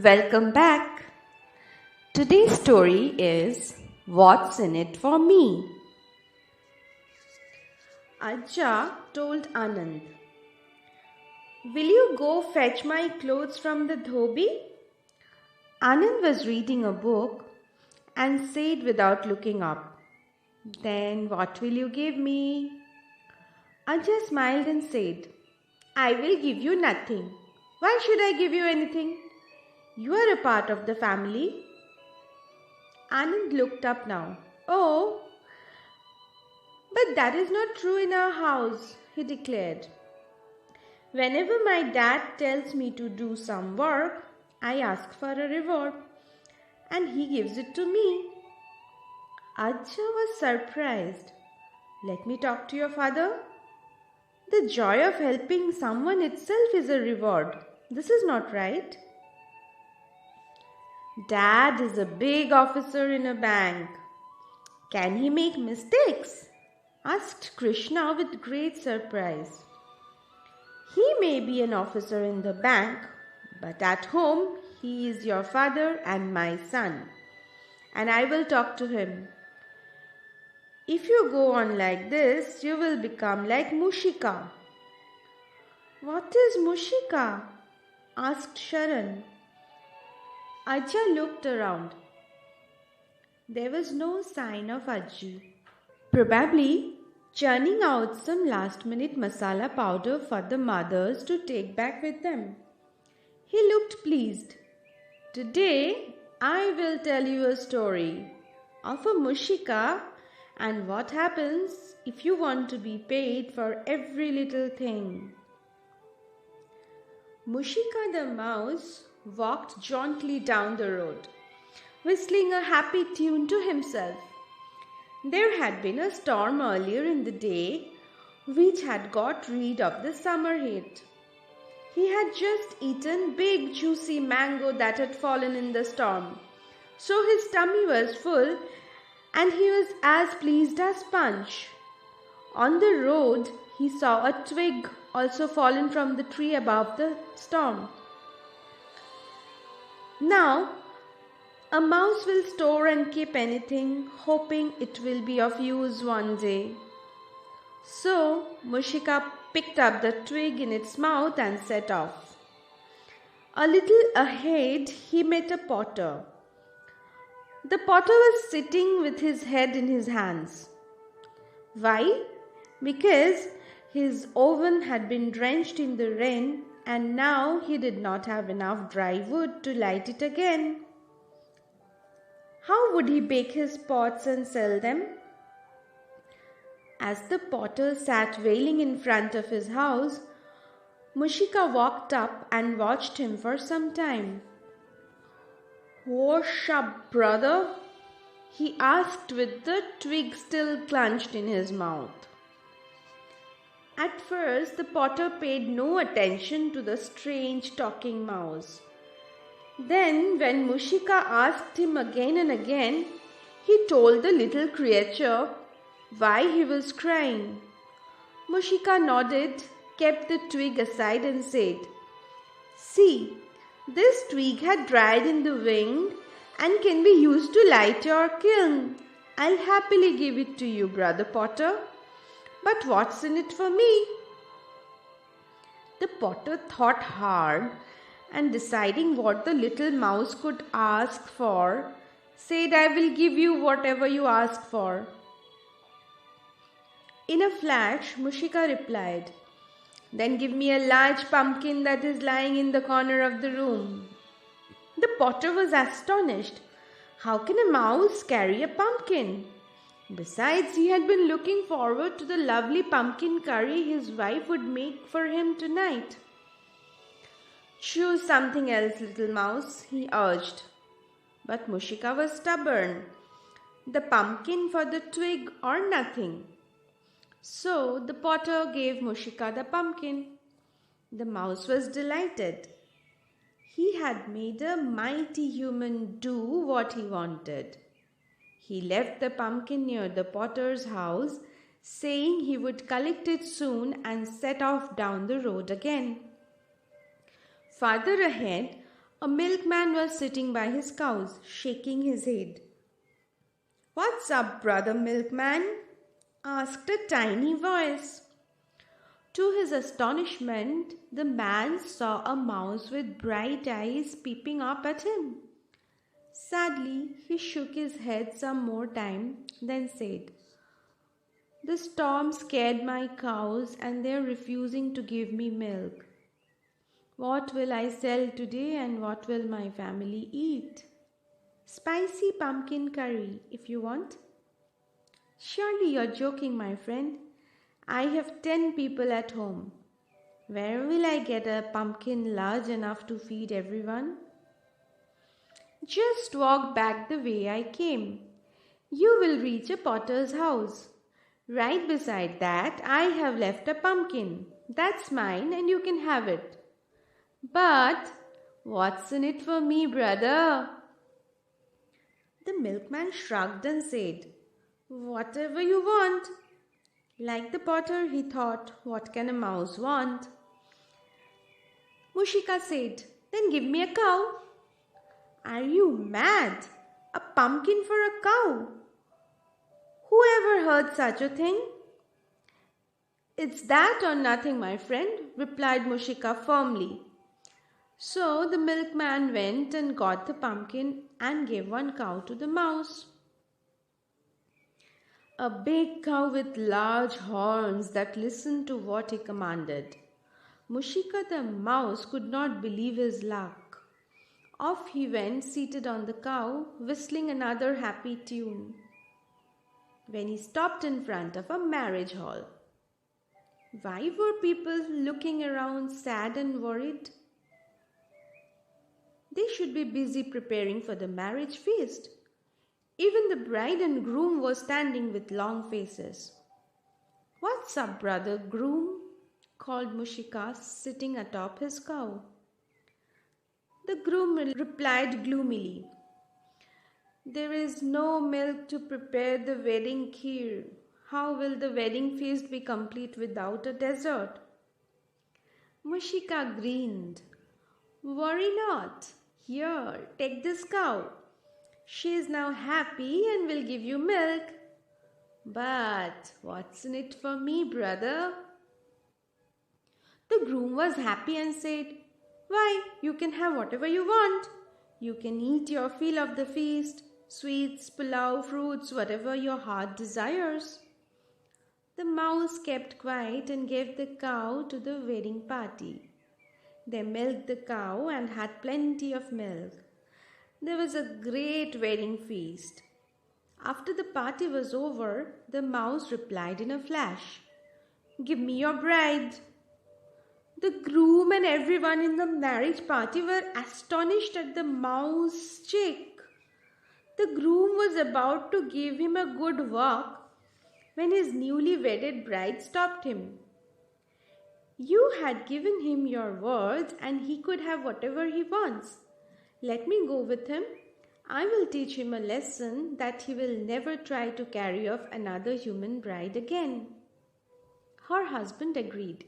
Welcome back. Today's story is What's in It for Me? Ajja told Anand, "Will you go fetch my clothes from the dhobi?" Anand was reading a book and said without looking up, "Then what will you give me?" Ajja smiled and said, "I will give you nothing. Why should I give you anything? You are a part of the family." Anand looked up now. "Oh, but that is not true in our house," he declared. "Whenever my dad tells me to do some work, I ask for a reward, and he gives it to me." Ajja was surprised. "Let me talk to your father." "The joy of helping someone itself is a reward. This is not right." "Dad is a big officer in a bank. Can he make mistakes?" asked Krishna with great surprise. "He may be an officer in the bank, but at home he is your father and my son, and I will talk to him. If you go on like this, you will become like Mushika." "What is Mushika?" asked Sharan. Ajja looked around. There was no sign of Ajju. Probably churning out some last-minute masala powder for the mothers to take back with them. He looked pleased. "Today I will tell you a story of a Mushika and what happens if you want to be paid for every little thing." Mushika the mouse walked jauntily down the road, whistling a happy tune to himself. There had been a storm earlier in the day which had got rid of the summer heat. He had just eaten big juicy mango that had fallen in the storm, so his tummy was full and he was as pleased as Punch. On the road he saw a twig also fallen from the tree above the storm. Now, a mouse will store and keep anything, hoping it will be of use one day. So, Mushika picked up the twig in its mouth and set off. A little ahead, he met a potter. The potter was sitting with his head in his hands. Why? Because his oven had been drenched in the rain and now he did not have enough dry wood to light it again. How would he bake his pots and sell them? As the potter sat wailing in front of his house, Mushika walked up and watched him for some time. "What's up, brother?" he asked with the twig still clenched in his mouth. At first, the potter paid no attention to the strange talking mouse. Then, when Mushika asked him again and again, he told the little creature why he was crying. Mushika nodded, kept the twig aside and said, "See, this twig had dried in the wind and can be used to light your kiln. I'll happily give it to you, brother potter. But what's in it for me?" The potter thought hard and deciding what the little mouse could ask for, said, "I will give you whatever you ask for." In a flash, Mushika replied, "Then give me a large pumpkin that is lying in the corner of the room." The potter was astonished. How can a mouse carry a pumpkin? Besides, he had been looking forward to the lovely pumpkin curry his wife would make for him tonight. "Choose something else, little mouse," he urged. But Mushika was stubborn. The pumpkin for the twig or nothing. So the potter gave Mushika the pumpkin. The mouse was delighted. He had made a mighty human do what he wanted. He left the pumpkin near the potter's house, saying he would collect it soon and set off down the road again. Farther ahead, A milkman was sitting by his cows, shaking his head. "What's up, brother milkman?" asked a tiny voice. To his astonishment, the man saw a mouse with bright eyes peeping up at him. Sadly, he shook his head some more time, then said, "The storm scared my cows and they're refusing to give me milk. What will I sell today and what will my family eat?" "Spicy pumpkin curry, if you want." "Surely you're joking, my friend. I have 10 people at home. Where will I get a pumpkin large enough to feed everyone?" "Just walk back the way I came. You will reach a potter's house. Right beside that, I have left a pumpkin. That's mine and you can have it." "But what's in it for me, brother?" The milkman shrugged and said, "Whatever you want." Like the potter, he thought, what can a mouse want? Mushika said, "Then give me a cow." "Are you mad? A pumpkin for a cow? Who ever heard such a thing?" "It's that or nothing, my friend," replied Mushika firmly. So the milkman went and got the pumpkin and gave one cow to the mouse. A big cow with large horns that listened to what he commanded. Mushika the mouse could not believe his luck. Off he went, seated on the cow, whistling another happy tune. When he stopped in front of a marriage hall, why were people looking around sad and worried? They should be busy preparing for the marriage feast. Even the bride and groom were standing with long faces. "What's up, brother groom?" called Mushika, sitting atop his cow. The groom replied gloomily, "There is no milk to prepare the wedding kheer. How will the wedding feast be complete without a dessert?" Mushika grinned. "Worry not. Here, take this cow. She is now happy and will give you milk. But what's in it for me, brother?" The groom was happy and said, "Why, you can have whatever you want. You can eat your fill of the feast, sweets, pulao, fruits, whatever your heart desires." The mouse kept quiet and gave the cow to the wedding party. They milked the cow and had plenty of milk. There was a great wedding feast. After the party was over, the mouse replied in a flash, "Give me your bride." The groom and everyone in the marriage party were astonished at the mouse chick. The groom was about to give him a good walk when his newly wedded bride stopped him. "You had given him your words and he could have whatever he wants. Let me go with him. I will teach him a lesson that he will never try to carry off another human bride again." Her husband agreed.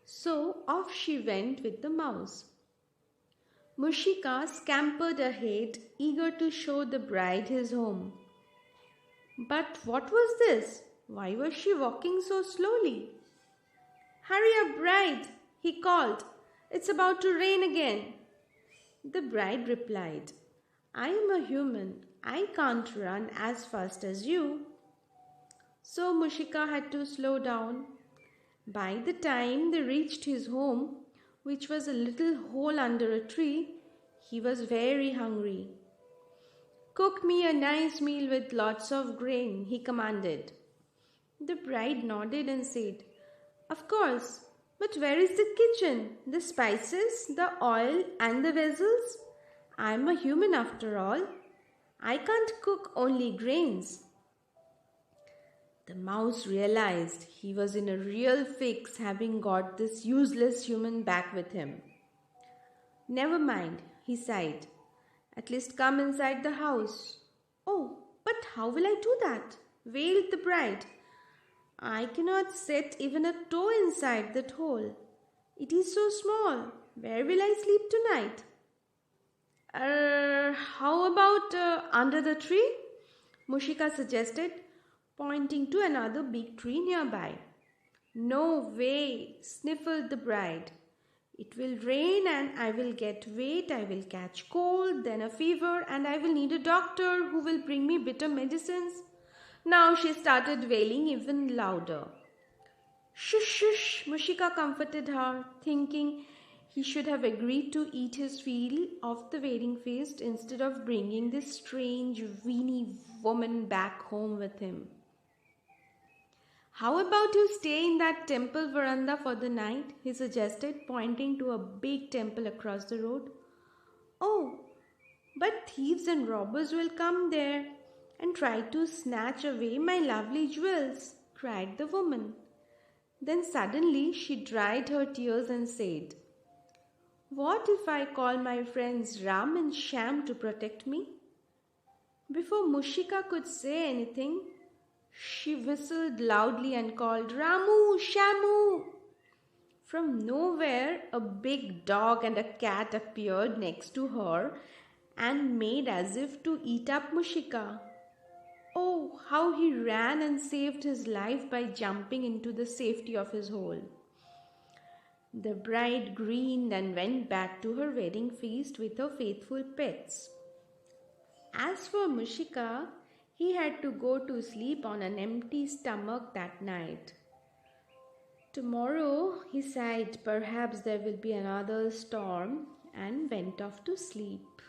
So off she went with the mouse. Mushika scampered ahead, eager to show the bride his home. But what was this? Why was she walking so slowly? "Hurry up, bride," he called. "It's about to rain again." The bride replied, "I am a human. I can't run as fast as you." So Mushika had to slow down. By the time they reached his home, which was a little hole under a tree, he was very hungry. "Cook me a nice meal with lots of grain," he commanded. The bride nodded and said, "Of course, but where is the kitchen, the spices, the oil, and the vessels? I'm a human after all. I can't cook only grains." The mouse realized he was in a real fix having got this useless human back with him. "Never mind," he sighed. "At least come inside the house." "Oh, but how will I do that?" wailed the bride. "I cannot set even a toe inside that hole. It is so small. Where will I sleep tonight?" how about under the tree? Mushika suggested, pointing to another big tree nearby. No way, sniffled the bride. It will rain and I will get wet, I will catch cold, then a fever, and I will need a doctor who will bring me bitter medicines. Now she started wailing even louder. Shush, shush, Mushika comforted her, thinking he should have agreed to eat his fill of the wedding feast instead of bringing this strange, weeny woman back home with him. How about you stay in that temple veranda for the night? He suggested, pointing to a big temple across the road. Oh, but thieves and robbers will come there and try to snatch away my lovely jewels, cried the woman. Then suddenly she dried her tears and said, What if I call my friends Ram and Sham to protect me? Before Mushika could say anything, she whistled loudly and called, Ramu, Shamu! From nowhere, a big dog and a cat appeared next to her and made as if to eat up Mushika. Oh, how he ran and saved his life by jumping into the safety of his hole. The bride grinned and went back to her wedding feast with her faithful pets. As for Mushika, he had to go to sleep on an empty stomach that night. Tomorrow, he sighed, perhaps there will be another storm, and went off to sleep.